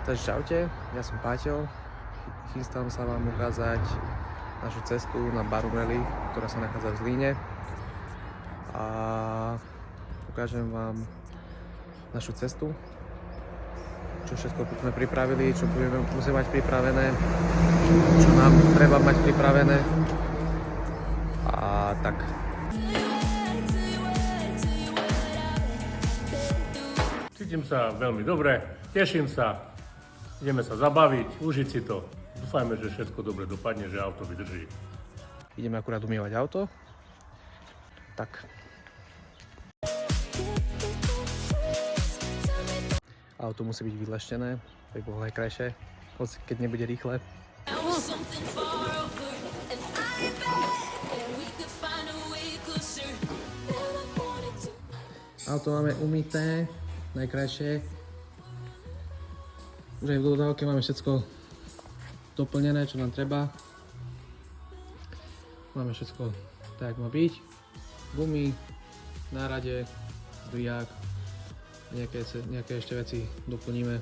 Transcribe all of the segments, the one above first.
Takže čaute, ja som Paťo. Chystám sa vám ukázať našu cestu na Barum Rally, ktorá sa nachádza v Zlíne. A ukážem vám našu cestu, čo všetko sme pripravili, čo musíme mať pripravené, čo nám treba mať pripravené. A tak. Cítim sa veľmi dobre, teším sa, ideme sa zabaviť, užiť si to. Dúfajme, že všetko dobre dopadne, že auto vydrží. Ideme akurát umývať auto. Tak. Auto musí byť vyleštené, aby bolo najkrajšie, hoci keď nebude rýchle. Auto máme umyté, najkrajšie. Už aj v dodávke máme všetko doplnené, čo nám treba. Máme všetko tak, jak má byť. Gumy, nárade, zdvihák, nejaké ešte veci doplníme.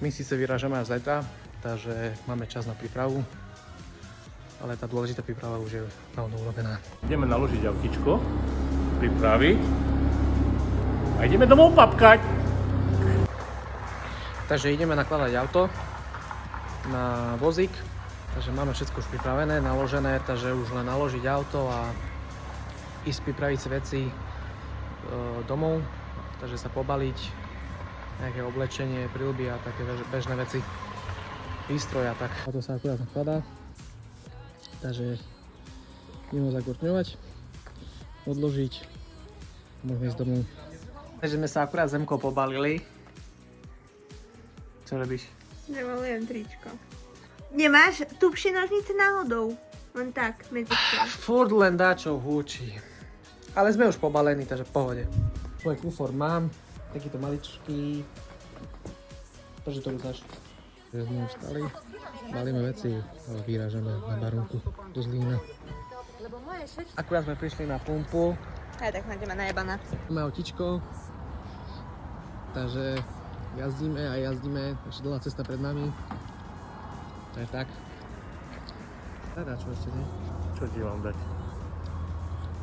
My síce vyrážame až zajtra, takže máme čas na prípravu, ale tá dôležitá príprava už je dávno urobená. Ideme naložiť autičko, pripraviť a ideme domov papkať. Takže ideme nakladať auto na vozík, takže máme všetko už pripravené, naložené, takže už len naložiť auto a ísť pripraviť si veci domov, takže sa pobaliť, nejaké oblečenie, prilby a také bežné veci, výstroj a tak. Auto sa akurát nakladá, takže ideme ho zagurtňovať, odložiť a môžeme ísť domov. Takže sme sa akurát Zemkou pobalili. Čo robíš? Nemalujem tričko. Nemáš tupšie nožnice náhodou? Len tak, medzi tým. Furt len dáčo húči. Ale sme už pobalení, takže v pohode. Tvoj kufor mám, takýto maličký. Takže to uznáš. Takže sme už stali, balíme veci a vyrážame na Barunku do Zlína. Akurát sme prišli na pumpu. Aj tak máte ma najebaná. Máme autičko. Takže jazdíme a jazdíme, ešte dlhá cesta pred nami. Takže tak. Teda čo ešte nie? Čo ti mám dať?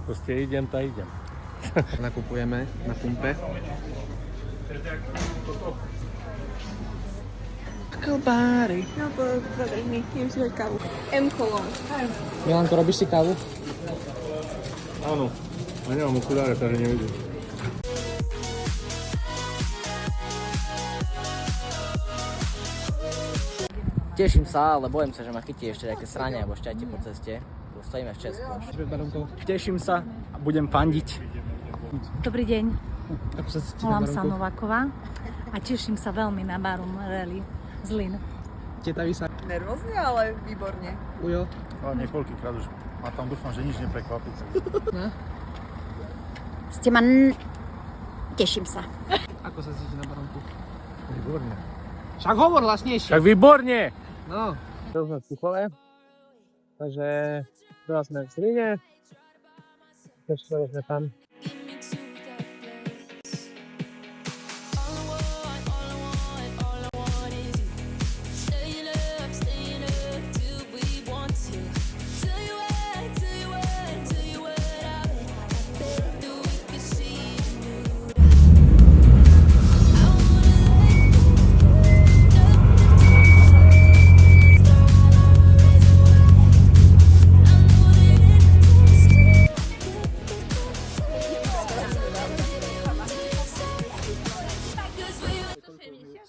Proste idem, tak idem. Nakupujeme na pumpe. Kalbári. No podrž mi, idem si dať kávu. M-kolom. Milanko, robíš si kávu? Áno, a nemám okuláre, takže nevidím. Teším sa, ale bojím sa, že ma chytí ešte nejaké sranie alebo šťatie po ceste. Stojíme v Česku. Teším sa a budem fandiť. Dobrý deň, Ako sa cíti na volám sa Barunku? Nováková a teším sa veľmi na Barum Rally Zlín. Tetaví sa. Nervózne, ale výborne. Ujo. No, niekoľkýkrát už ma tam dúfam, že nič neprekvapí. Teším sa. Ako sa cíti na Barunku? Výborne. Však hovor hlasnejšie. Tak výborne! No. To sme v Tuchole. Takže teraz sme v Zlíne. Sme tam.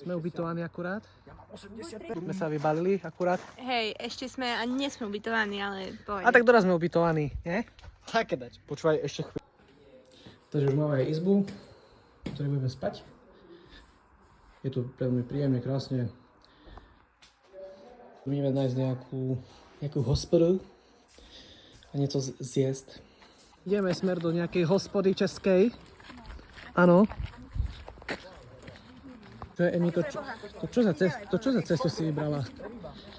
Sme ubytovaní akurát. Sme sa vybalili akurát. Hej, ešte sme ani nie sme ubytovaní, ale pohode. A tak doraz sme ubytovaní, nie? Také dať. Počúvaj ešte chvíľu. Takže už máme aj izbu, v ktorej budeme spať. Je to veľmi príjemne, krásne. Budeme nájsť nejakú hospodu a niečo zjesť. Ideme smer do nejakej hospody českej. Áno. To je Emi, to čo za cestu si vybrala?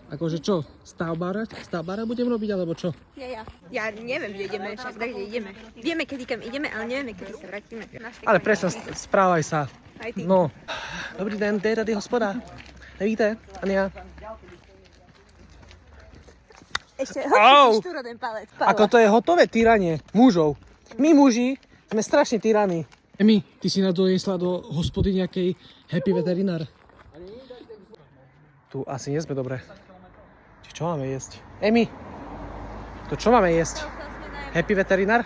Akože čo? Stavbára budem robiť, alebo čo? Ja neviem, kde ideme, však tak, kde ideme. Vieme, kedy kam ideme, ale nevieme, kedy sa vrátime. Ale presne, správaj sa. Aj ty. No. Dobrý den, kde je tady hospoda? Víte, Ania? Ešte Au! hoď ten palec, Ako to je hotové týranie mužov. My muži sme strašne tyraní. Emi, ty si na to jesla do hospody nejakej Happy Veterinár. Tu asi nie sme dobre. Či čo máme jesť? Emi, to čo máme jesť? Happy Veterinár?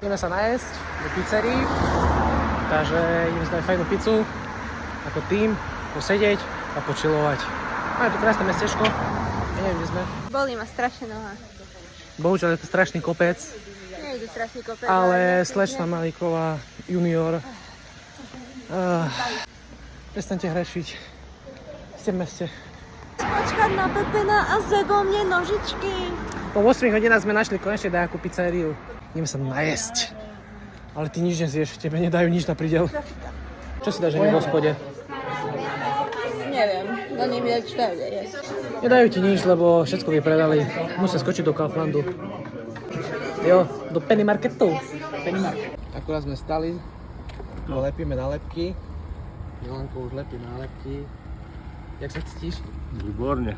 Ideme sa najesť do pizzerii. Takže ideme si dať fajnú pizzu. Ako tým, posedieť a počilovať. Máme tu krásne mestečko. Ja neviem, kde sme. Bolí ma strašne noha. Bohužiaľ je to strašný kopec. Nejde strašný kopec. Ale slečna Malíková junior. Prestaňte hrešiť. Ste v meste. Počkať na Pepena a zebou mne nožičky. Po 8 hodinách sme našli konečne nejakú pizzeriu. Ideme sa najesť. Ale ty nič nezješ, tebe nedajú nič na prídel. Čo si dáš v hospode? Neviem, oni mi dajú čo dajú jesť. Nedajú ti nič, lebo všetko vypredali. Musia skočiť do Kauflandu. Jo, do Penny Marketu. Penny Market. Akurát sme stali, lepíme nálepky. Milanko už lepí nálepky. Jak sa cítiš? Výborne.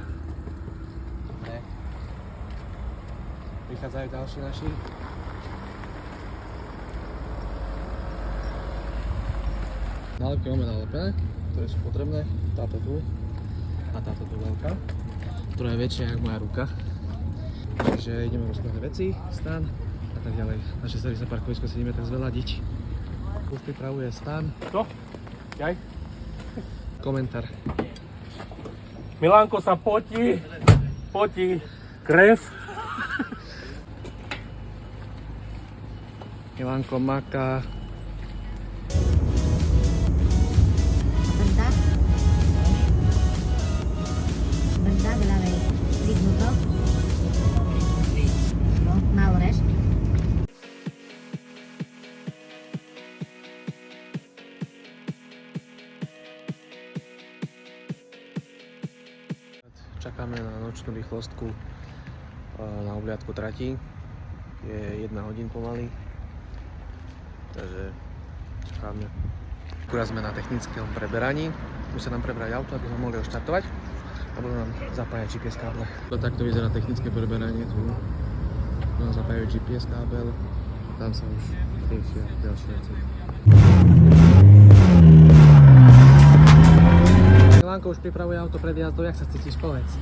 Prichádzajú ďalší naši. Nálepky máme nalepené, ktoré sú potrebné. Táto tu a táto tu veľká, ktorá je väčšia ako moja ruka. Takže ideme rozkladať veci, stan a tak ďalej. Naše servisné parkovisko si ideme tak zveladiť. Už pripravuje stan. Čo? Jaj? Komentár. Milanko sa potí, krev. Milanko maká. Brzda do ľavej. Striknuto. No, málo rež. Čakáme na nočnú rýchlostku na obliadku trati. Je 1 hodín pomaly. Takže čakáme. Akurát sme na technickom preberaní. Musia nám prebrať auto, aby sme mohli odštartovať. A budú nám zapájať GPS káble. Takto vyzerá technické preberanie tu. Nám zapájajú GPS kábel. Tam sa už riešia ďalšie veci. Milanko už pripravuje auto pred jazdou. Jak sa cítiš? Povedz.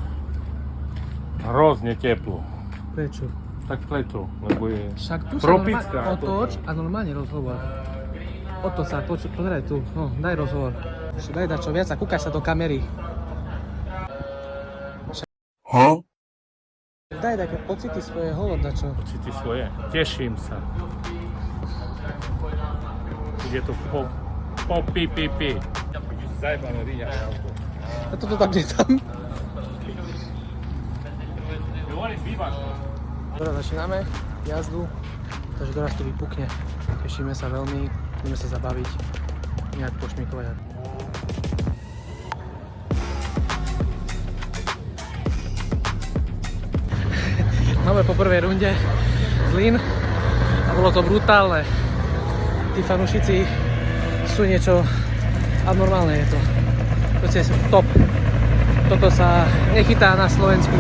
Hrozne teplo. Prečo? Tak preto, lebo je Však tu sa tropická. otoč a normálne rozhovor. Oto sa, pozeraj tu, no, daj rozhovor. Daj dačo viac a kúkaj sa do kamery. Daj také pocity svoje, hovor dačo. Pocity svoje. Teším sa. Ide to po pi. Zajebané riňaš auto. A toto tak nie tam. Teraz začíname jazdu, takže teraz to vypukne. Tešíme sa veľmi, ideme sa zabaviť, nejak pošmikovať. Máme po prvej runde Zlín a bolo to brutálne. Tí fanúšici sú niečo abnormálne, je to. Proste sú top. Toto sa nechytá na Slovensku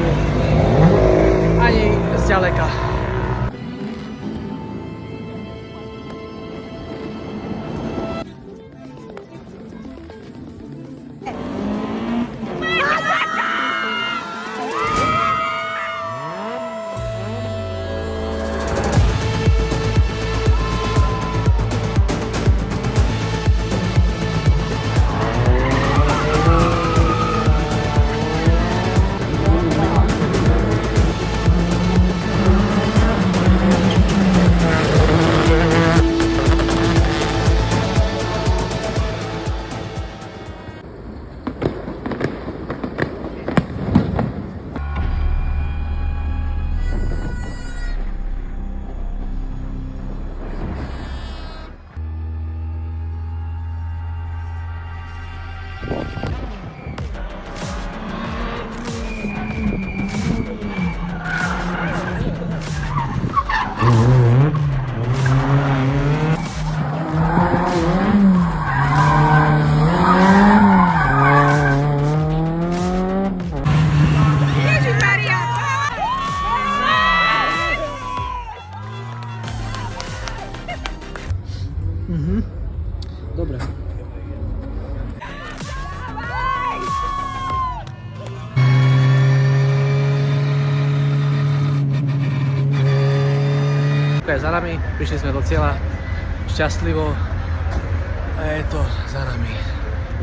ani zďaleka. je za nami, prišli sme do cieľa šťastlivo a je to za nami.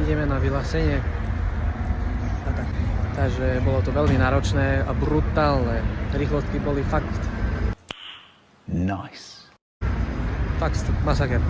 Ideme na vyhlásenie. A tak. Takže bolo to veľmi náročné a brutálne. Rýchlostky boli fakt... Nice. Fakt masaker.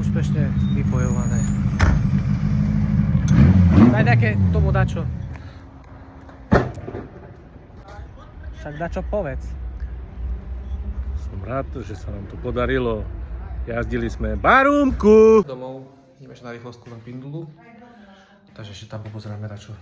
Úspešne vypojované. Daj nejaké tomu dačo. Však dačo povedz. Som rád, že sa nám to podarilo. Jazdili sme barúmku. Domov, ideme ešte na rýchlostku na Pindulu. Takže ešte tam popozrieme dačo.